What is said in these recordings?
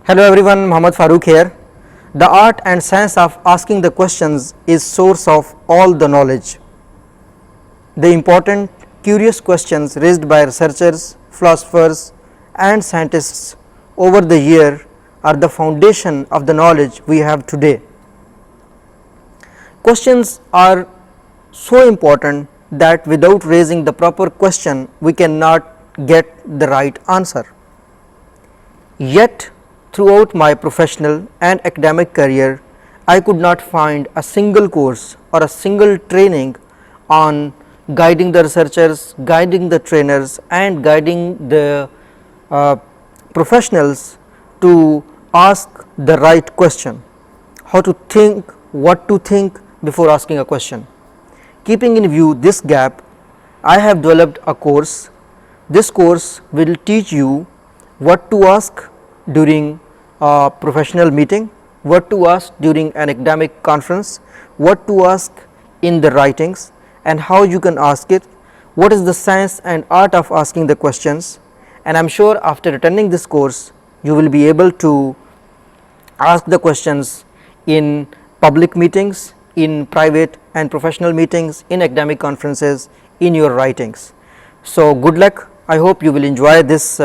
Hello everyone, Muhammad Farooq here. The art and science of asking the questions is source of all the knowledge. The important, curious questions raised by researchers, philosophers and scientists over the year are the foundation of the knowledge we have today. Questions are so important that without raising the proper question, we cannot get the right answer. Yet, throughout my professional and academic career, I could not find a single course or a single training on guiding the researchers, guiding the trainers and guiding the professionals to ask the right question, how to think, what to think before asking a question. Keeping in view this gap, I have developed a course. This course will teach you what to ask during a professional meeting, what to ask during an academic conference, what to ask in the writings and how you can ask it, what is the science and art of asking the questions, and I am sure after attending this course you will be able to ask the questions in public meetings, in private and professional meetings, in academic conferences, in your writings. So good luck. I hope you will enjoy this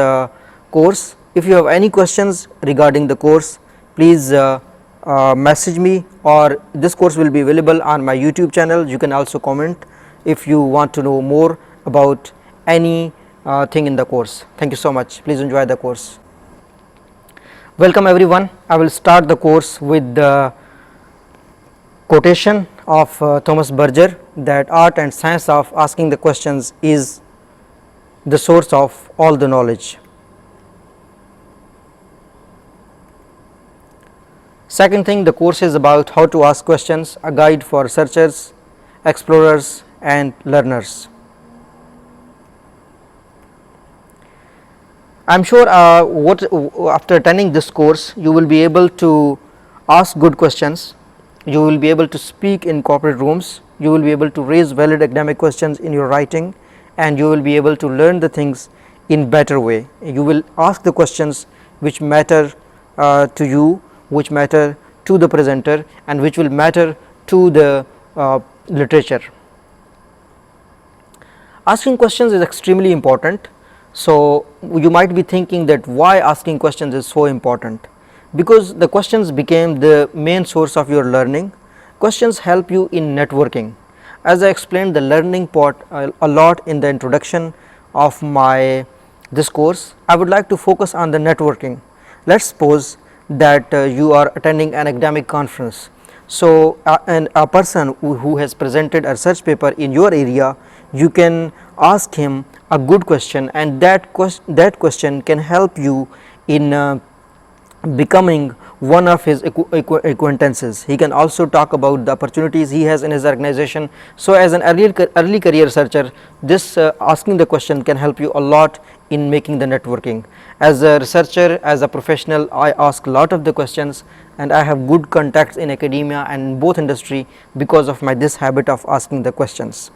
course. If you have any questions regarding the course, please message me, or this course will be available on my YouTube channel. You can also comment if you want to know more about any thing in the course. Thank you so much. Please enjoy the course. Welcome everyone. I will start the course with the quotation of Thomas Berger, that art and science of asking the questions is the source of all the knowledge. Second thing, the course is about how to ask questions, a guide for researchers, explorers and learners. I am sure after attending this course you will be able to ask good questions, you will be able to speak in corporate rooms, you will be able to raise valid academic questions in your writing, and you will be able to learn the things in better way. You will ask the questions which matter to you, which matter to the presenter and which will matter to the literature. Asking questions is extremely important. So you might be thinking that why asking questions is so important, because the questions became the main source of your learning. Questions help you in networking. As I explained the learning part a lot in the introduction of this course, I would like to focus on the networking. Let us suppose that you are attending an academic conference. So and a person who has presented a research paper in your area, you can ask him a good question, and that question can help you in becoming one of his acquaintances. He can also talk about the opportunities he has in his organization. So as an early career researcher, this asking the question can help you a lot in making the networking. As a researcher, as a professional, I ask a lot of the questions and I have good contacts in academia and both industry because of this habit of asking the questions.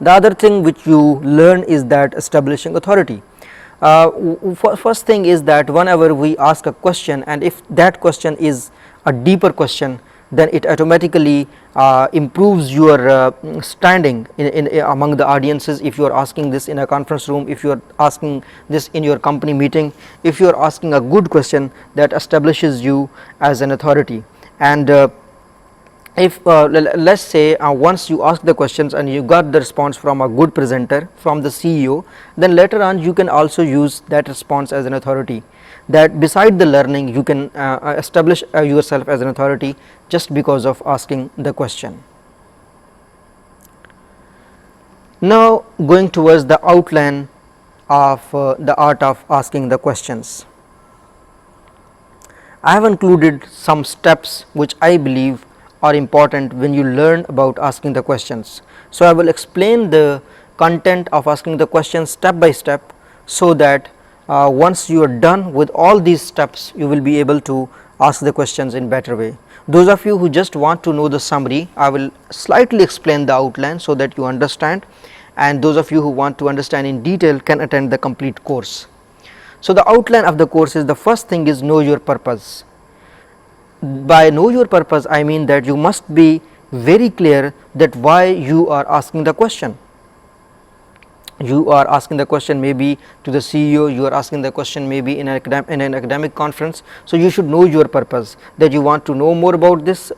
The other thing which you learn is that establishing authority. First thing is that whenever we ask a question, and if that question is a deeper question, then it automatically improves your standing in among the audiences. If you are asking this in a conference room, if you are asking this in your company meeting, if you are asking a good question, that establishes you as an authority. And if let's say once you ask the questions and you got the response from a good presenter, from the CEO, then later on you can also use that response as an authority, that beside the learning you can establish yourself as an authority just because of asking the question. Now going towards the outline of the art of asking the questions, I have included some steps which I believe are important when you learn about asking the questions. So I will explain the content of asking the questions step by step, so that once you are done with all these steps, you will be able to ask the questions in better way. Those of you who just want to know the summary, I will slightly explain the outline so that you understand, and those of you who want to understand in detail can attend the complete course. So, the outline of the course is, the first thing is know your purpose. By know your purpose, I mean that you must be very clear that why you are asking the question. You are asking the question maybe to the CEO, you are asking the question maybe in an academic conference. So, you should know your purpose, that you want to know more about this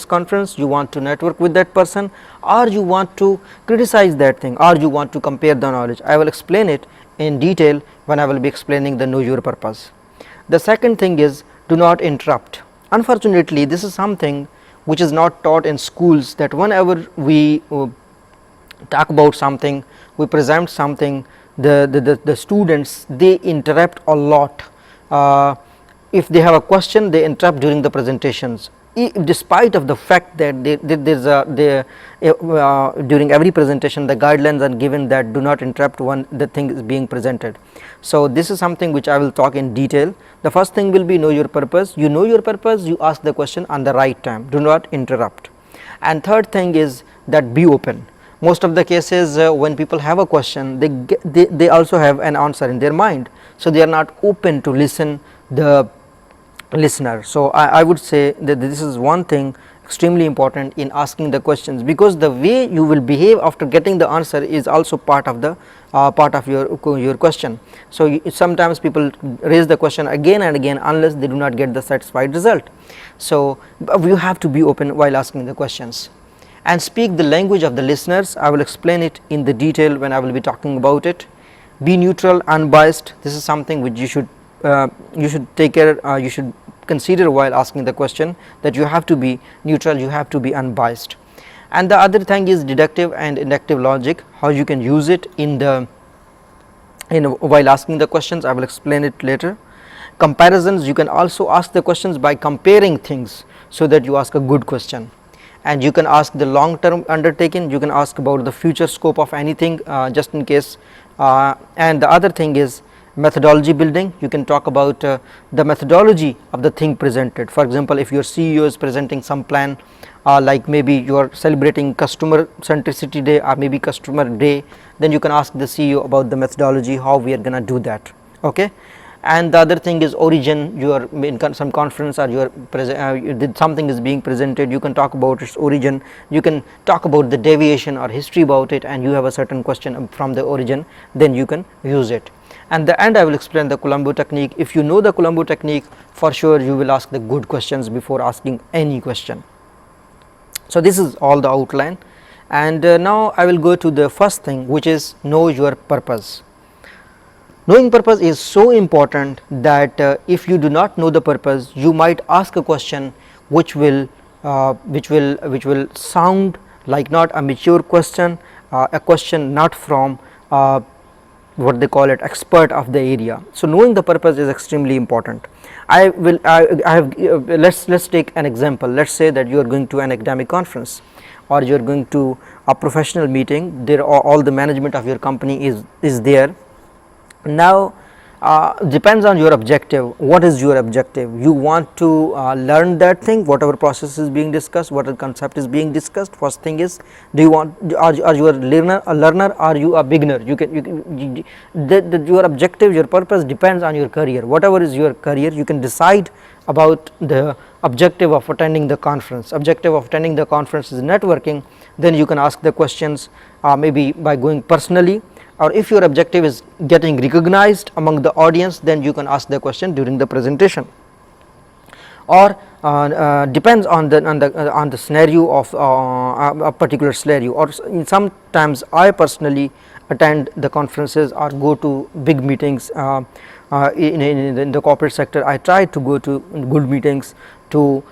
conference, you want to network with that person, or you want to criticize that thing, or you want to compare the knowledge. I will explain it in detail when I will be explaining the know your purpose. The second thing is, do not interrupt. Unfortunately, this is something which is not taught in schools, that whenever we talk about something, we present something, the students, they interrupt a lot. If they have a question, they interrupt during the presentations, despite of the fact that during every presentation the guidelines are given that do not interrupt when the thing is being presented. So, this is something which I will talk in detail. The first thing will be know your purpose. You know your purpose, you ask the question on the right time, do not interrupt. And third thing is that be open. Most of the cases when people have a question, they also have an answer in their mind. So, they are not open to listen the listener. So, I would say that this is one thing extremely important in asking the questions, because the way you will behave after getting the answer is also part of your question. So, sometimes people raise the question again and again unless they do not get the satisfied result. So, you have to be open while asking the questions and speak the language of the listeners. I will explain it in the detail when I will be talking about it. Be neutral, unbiased. This is something which you should take care, you should consider while asking the question, that you have to be neutral, you have to be unbiased. And the other thing is deductive and inductive logic, how you can use it while asking the questions. I will explain it later. Comparisons, you can also ask the questions by comparing things, so that you ask a good question. And you can ask the long term undertaking, you can ask about the future scope of anything, just in case. And the other thing is methodology building. You can talk about the methodology of the thing presented. For example, if your CEO is presenting some plan, like maybe you are celebrating customer centricity day or maybe customer day, then you can ask the CEO about the methodology, how we are going to do that. Okay. And the other thing is origin. You are in some conference, or you are something is being presented, you can talk about its origin, you can talk about the deviation or history about it, and you have a certain question from the origin, then you can use it. And the end I will explain the Columbo technique. If you know the Columbo technique, for sure you will ask the good questions before asking any question. So, this is all the outline, and now I will go to the first thing, which is know your purpose. Knowing purpose is so important that if you do not know the purpose, you might ask a question which will sound like not a mature question, a question not from what they call it expert of the area. So, knowing the purpose is extremely important. Let's take an example. Let's say that you are going to an academic conference, or you are going to a professional meeting. There all the management of your company is there. Now, depends on your objective. What is your objective? You want to learn that thing, whatever process is being discussed, whatever concept is being discussed. First thing is, do you want, are you a learner, or are you a beginner? Your objective, your purpose depends on your career. Whatever is your career, you can decide about the objective of attending the conference. Objective of attending the conference is networking. Then you can ask the questions maybe by going personally, or if your objective is getting recognized among the audience, then you can ask the question during the presentation, or depends on the scenario of a particular scenario. Or sometimes I personally attend the conferences or go to big meetings in the corporate sector. I try to go to good meetings to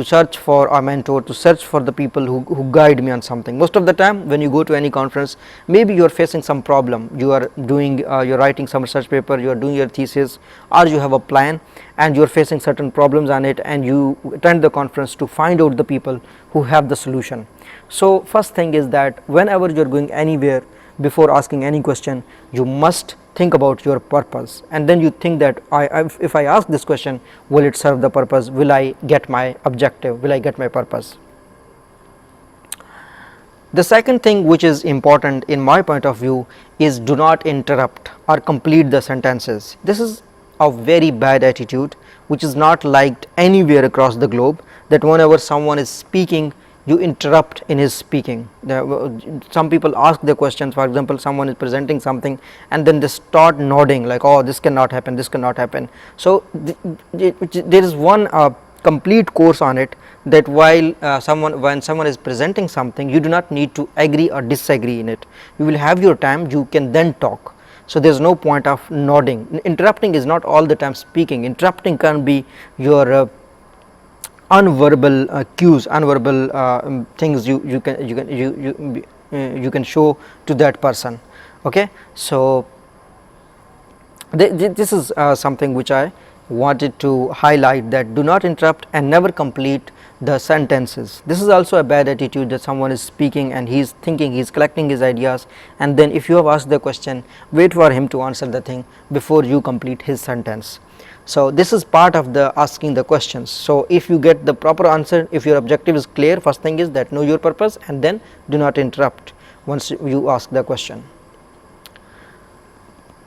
search for a mentor, to search for the people who guide me on something. Most of the time when you go to any conference, maybe you are facing some problem, you are doing you are writing some research paper, you are doing your thesis, or you have a plan and you are facing certain problems on it, and you attend the conference to find out the people who have the solution. So, first thing is that whenever you are going anywhere, before asking any question, you must think about your purpose, and then you think that if I ask this question, will it serve the purpose, will I get my objective, will I get my purpose. The second thing which is important in my point of view is do not interrupt or complete the sentences. This is a very bad attitude which is not liked anywhere across the globe, that whenever someone is speaking you interrupt in his speaking. Some people ask the questions, for example someone is presenting something and then they start nodding like, oh, this cannot happen, this cannot happen. So there is one complete course on it, that while when someone is presenting something, you do not need to agree or disagree in it. You will have your time, you can then talk. So there is no point of nodding. Interrupting is not all the time speaking. Interrupting can be your unverbal cues, unverbal things you can show to that person. Okay, so this is something which I wanted to highlight, that do not interrupt and never complete the sentences. This is also a bad attitude, that someone is speaking and he is thinking, he is collecting his ideas, and then if you have asked the question, wait for him to answer the thing before you complete his sentence. So this is part of the asking the questions. So if you get the proper answer, if your objective is clear, first thing is that know your purpose and then do not interrupt once you ask the question.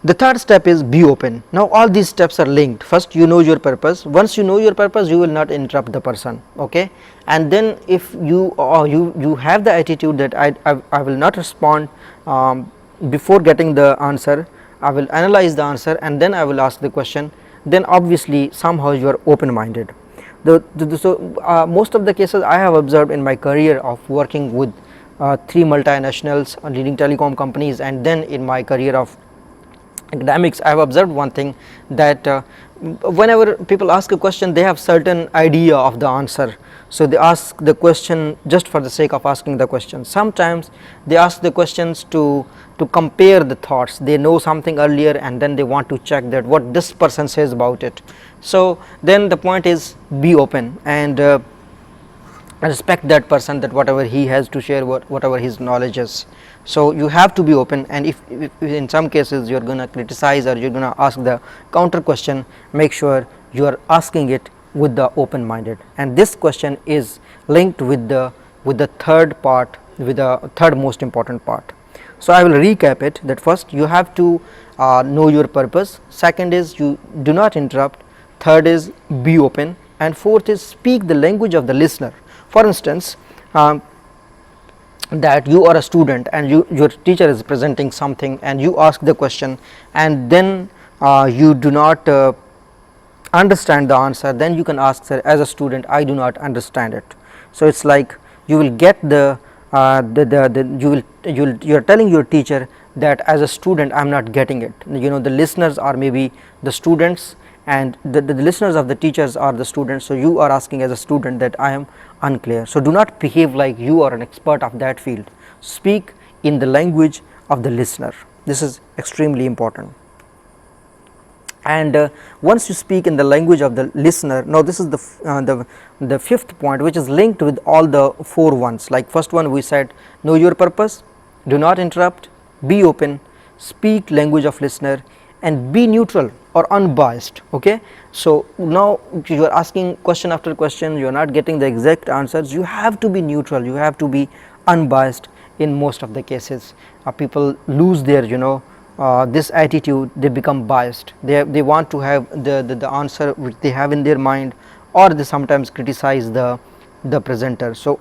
The third step is be open. Now all these steps are linked. First you know your purpose. Once you know your purpose, you will not interrupt the person. Okay, and then if you you have the attitude that I will not respond before getting the answer, I will analyze the answer and then I will ask the question, then obviously somehow you are open minded. Most of the cases I have observed in my career of working with 3 multinationals, leading telecom companies, and then in my career of academics, I have observed one thing, that whenever people ask a question, they have certain idea of the answer. So they ask the question just for the sake of asking the question. Sometimes they ask the questions to compare the thoughts. They know something earlier and then they want to check that what this person says about it. So then the point is be open and respect that person, that whatever he has to share, whatever his knowledge is. So you have to be open, and if in some cases you are going to criticize or you are going to ask the counter question, make sure you are asking it with the open minded. And this question is linked with the third part, with the third most important part. So I will recap it, that first you have to know your purpose, second is you do not interrupt, third is be open, and fourth is speak the language of the listener. For instance, that you are a student and your teacher is presenting something and you ask the question and then you do not understand the answer, then you can ask, sir, as a student I do not understand it. So it's like you will get you are telling your teacher that as a student I am not getting it. You know, the listeners are maybe the students and the listeners of the teachers are the students. So you are asking as a student that I am unclear. So do not behave like you are an expert of that field. Speak in the language of the listener. This is extremely important. And once you speak in the language of the listener, now this is the fifth point, which is linked with all the 4 ones. Like first one we said, know your purpose, do not interrupt, be open, speak language of listener, and be neutral or unbiased. Okay, so now you are asking question after question, you are not getting the exact answers. You have to be neutral, you have to be unbiased. In most of the cases people lose their this attitude, they become biased. They want to have the answer which they have in their mind, or they sometimes criticize the presenter. So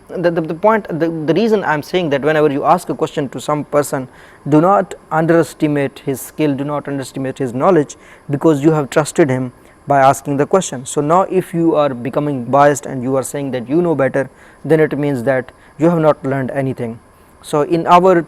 the point, the reason I am saying that whenever you ask a question to some person, do not underestimate his skill, do not underestimate his knowledge, because you have trusted him by asking the question. So now if you are becoming biased and you are saying that you know better, then it means that you have not learned anything. So in our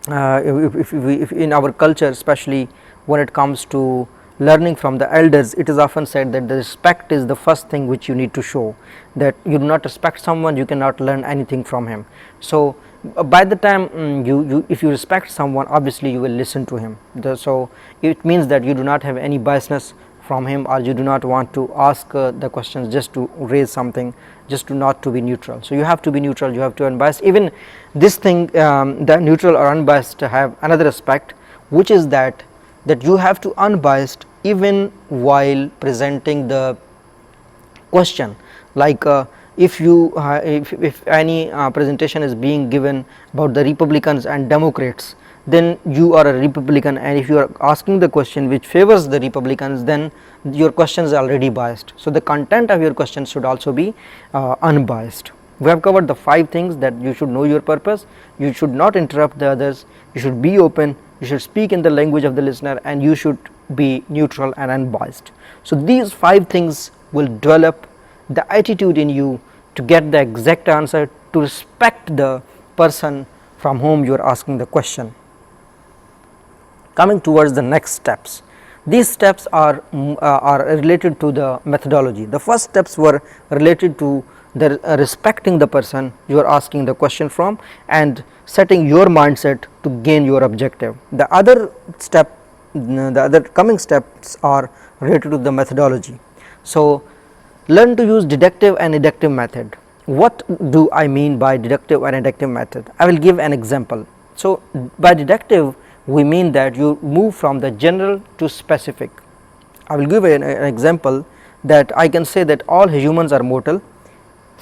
if in our culture, especially when it comes to learning from the elders, it is often said that the respect is the first thing which you need to show. That you do not respect someone, you cannot learn anything from him. So by the time if you respect someone, obviously you will listen to him. So it means that you do not have any biasness from him, or you do not want to ask the questions just to raise something, just to not to be neutral. So you have to be neutral, you have to be unbiased. Even this thing, the neutral or unbiased, have another aspect, which is that you have to unbiased even while presenting the question. Like if any presentation is being given about the Republicans and Democrats, then you are a Republican, and if you are asking the question which favors the Republicans, then your question is already biased. So the content of your question should also be unbiased. We have covered the 5 things: that you should know your purpose, you should not interrupt the others, you should be open, you should speak in the language of the listener, and you should be neutral and unbiased. So these 5 things will develop the attitude in you to get the exact answer, to respect the person from whom you are asking the question. Coming towards the next steps, these steps are related to the methodology. The first steps were related to the respecting the person you are asking the question from and setting your mindset to gain your objective. The other coming steps are related to the methodology. So learn to use deductive and inductive method. What do I mean by deductive and inductive method? I will give an example. So by deductive we mean that you move from the general to specific. I will give an example that I can say that all humans are mortal,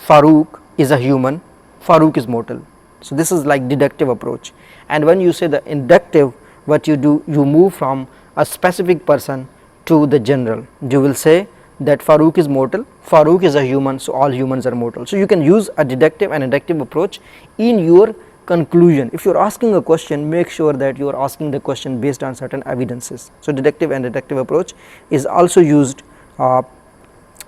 Farooq is a human, Farooq is mortal. So this is like deductive approach. And when you say the inductive, what you do, you move from a specific person to the general. You will say that Farooq is mortal, Farooq is a human, so all humans are mortal. So you can use a deductive and inductive approach in your conclusion. If you are asking a question, make sure that you are asking the question based on certain evidences. So deductive and inductive approach is also used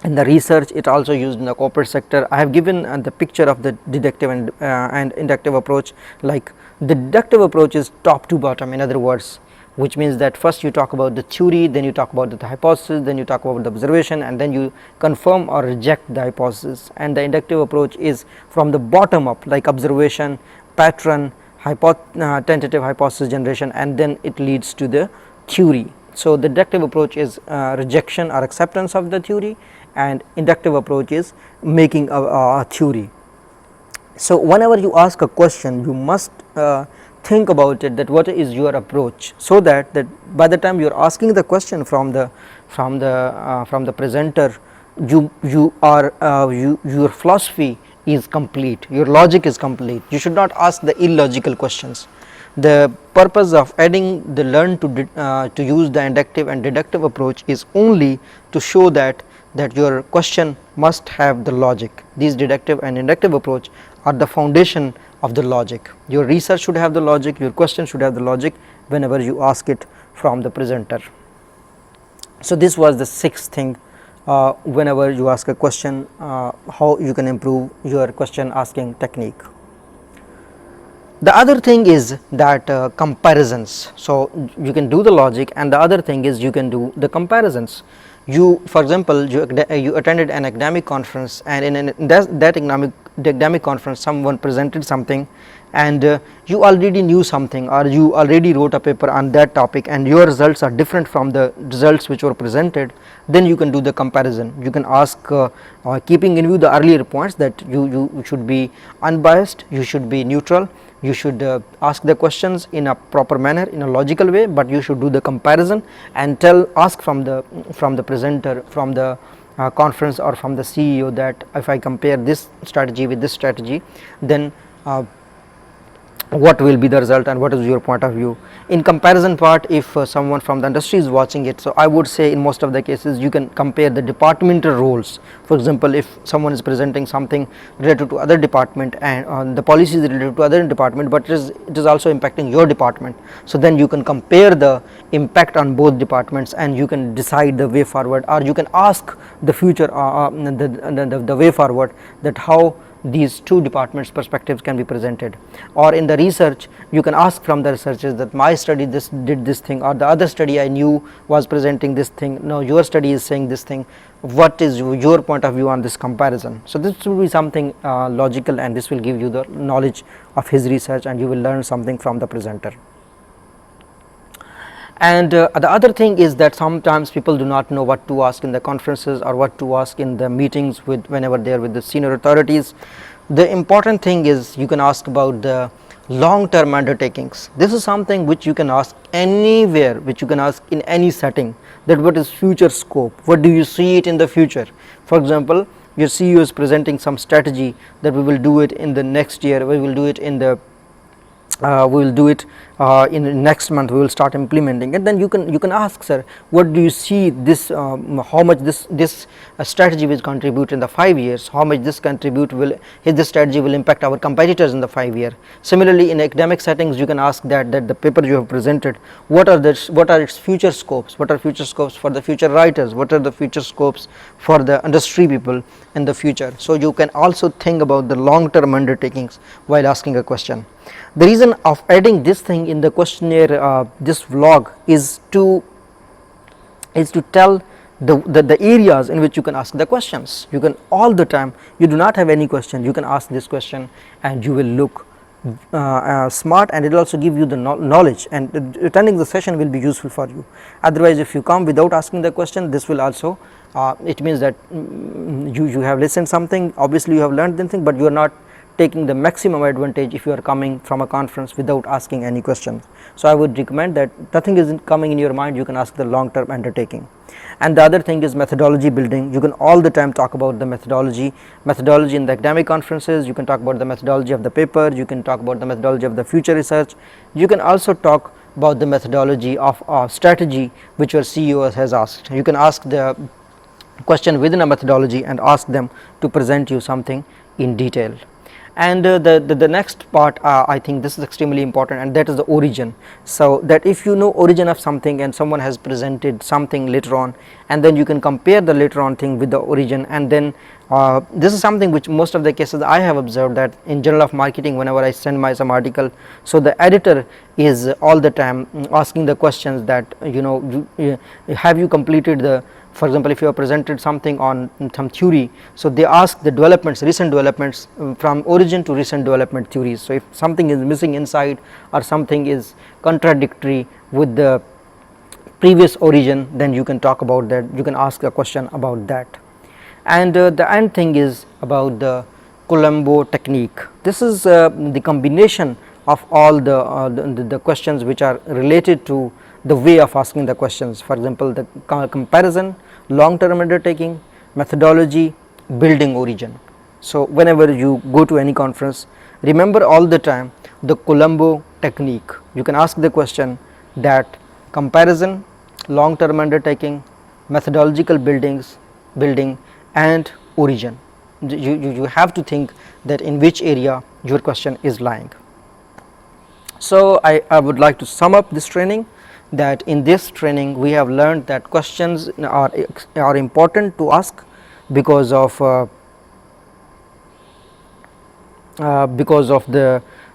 in the research, it also used in the corporate sector. I have given the picture of the deductive and inductive approach. Like the deductive approach is top to bottom, in other words, which means that first you talk about the theory, then you talk about the hypothesis, then you talk about the observation, and then you confirm or reject the hypothesis. And the inductive approach is from the bottom up, like observation, pattern, tentative hypothesis generation, and then it leads to the theory. So the deductive approach is rejection or acceptance of the theory, and inductive approach is making a theory. So whenever you ask a question, you must think about it, that what is your approach, so that by the time you are asking the question from the presenter, your philosophy is complete, your logic is complete. You should not ask the illogical questions. The purpose of adding the learn to use the inductive and deductive approach is only to show that your question must have the logic. These deductive and inductive approach are the foundation of the logic. Your research should have the logic, your question should have the logic whenever you ask it from the presenter. So this was the 6th thing. Whenever you ask a question, how you can improve your question asking technique. The other thing is that comparisons. So you can do the logic, and the other thing is you can do the comparisons. You, for example, you attended an academic conference, and in that academic conference someone presented something, and you already knew something, or you already wrote a paper on that topic, and your results are different from the results which were presented. Then you can do the comparison. You can ask, keeping in view the earlier points, that you should be unbiased, you should be neutral, you should ask the questions in a proper manner, in a logical way, but you should do the comparison and ask from the presenter, from the conference, or from the CEO, that if I compare this strategy with this strategy, then what will be the result and what is your point of view. In comparison part, if someone from the industry is watching it, so I would say in most of the cases you can compare the departmental roles. For example, if someone is presenting something related to other department, and the policy is related to other department, but it is also impacting your department, so then you can compare the impact on both departments, and you can decide the way forward, or you can ask the future the way forward, that how these two departments perspectives can be presented. Or in the research, you can ask from the researchers that my study did this thing, or the other study I knew was presenting this thing, no, your study is saying this thing, what is your point of view on this comparison. So this will be something logical, and this will give you the knowledge of his research, and you will learn something from the presenter. And the other thing is that sometimes people do not know what to ask in the conferences, or what to ask in the meetings whenever they are with the senior authorities. The important thing is you can ask about the long term undertakings. This is something which you can ask anywhere, which you can ask in any setting, that what is future scope, what do you see it in the future. For example, your CEO is presenting some strategy that we will do it in the next year, we will do it in the we will do it in the next month, we will start implementing, and then you can ask, sir, what do you see this how much this strategy will contribute in the 5 years, how much this this strategy will impact our competitors in the 5 year. Similarly, in academic settings you can ask that the paper you have presented, what are its future scopes, what are future scopes for the future writers, what are the future scopes for the industry people in the future. So you can also think about the long term undertakings while asking a question. The reason of adding this thing in the questionnaire, this vlog, is to tell the areas in which you can ask the questions. You can all the time, you do not have any question, you can ask this question and you will look smart, and it will also give you the knowledge, and attending the session will be useful for you. Otherwise, if you come without asking the question, this will also it means that you have listened something, obviously you have learned something, but you are not taking the maximum advantage if you are coming from a conference without asking any questions. So I would recommend that nothing is coming in your mind, you can ask the long term undertaking. And the other thing is methodology building. You can all the time talk about the methodology in the academic conferences, you can talk about the methodology of the paper, you can talk about the methodology of the future research, you can also talk about the methodology of strategy which your CEO has asked. You can ask the question within a methodology and ask them to present you something in detail. And the next part, I think this is extremely important, and that is the origin. So that if you know origin of something and someone has presented something later on, and then you can compare the later on thing with the origin, and then this is something which most of the cases I have observed, that in Journal of Marketing, whenever I send my some article, so the editor is all the time asking the questions that have you completed the, for example, if you have presented something on some theory, so they ask the developments, recent developments from origin to recent development theories. So if something is missing inside or something is contradictory with the previous origin, then you can talk about that, you can ask a question about that. And the end thing is about the Columbo technique. This is the combination of all the questions which are related to the way of asking the questions. For example, the comparison, long term undertaking, methodology, building origin. So whenever you go to any conference, remember all the time the Columbo technique. You can ask the question that comparison, long term undertaking, methodological building and origin. You have to think that in which area your question is lying. So I would like to sum up this training, that in this training we have learned that questions are important to ask because of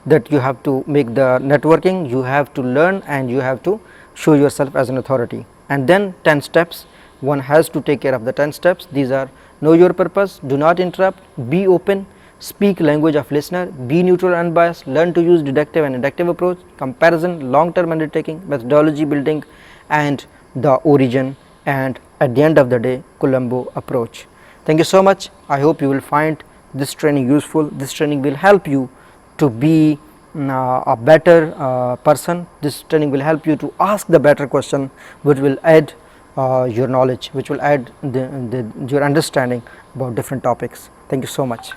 that you have to make the networking, you have to learn, and you have to show yourself as an authority. And then 10 steps, one has to take care of the 10 steps. These are: know your purpose, do not interrupt, be open, speak language of listener, be neutral and unbiased, learn to use deductive and inductive approach, comparison, long term undertaking, methodology building, and the origin, and at the end of the day, Columbo approach. Thank you so much. I hope you will find this training useful. This training will help you to be a better person. This training will help you to ask the better question, which will add your knowledge, which will add your understanding about different topics. Thank you so much.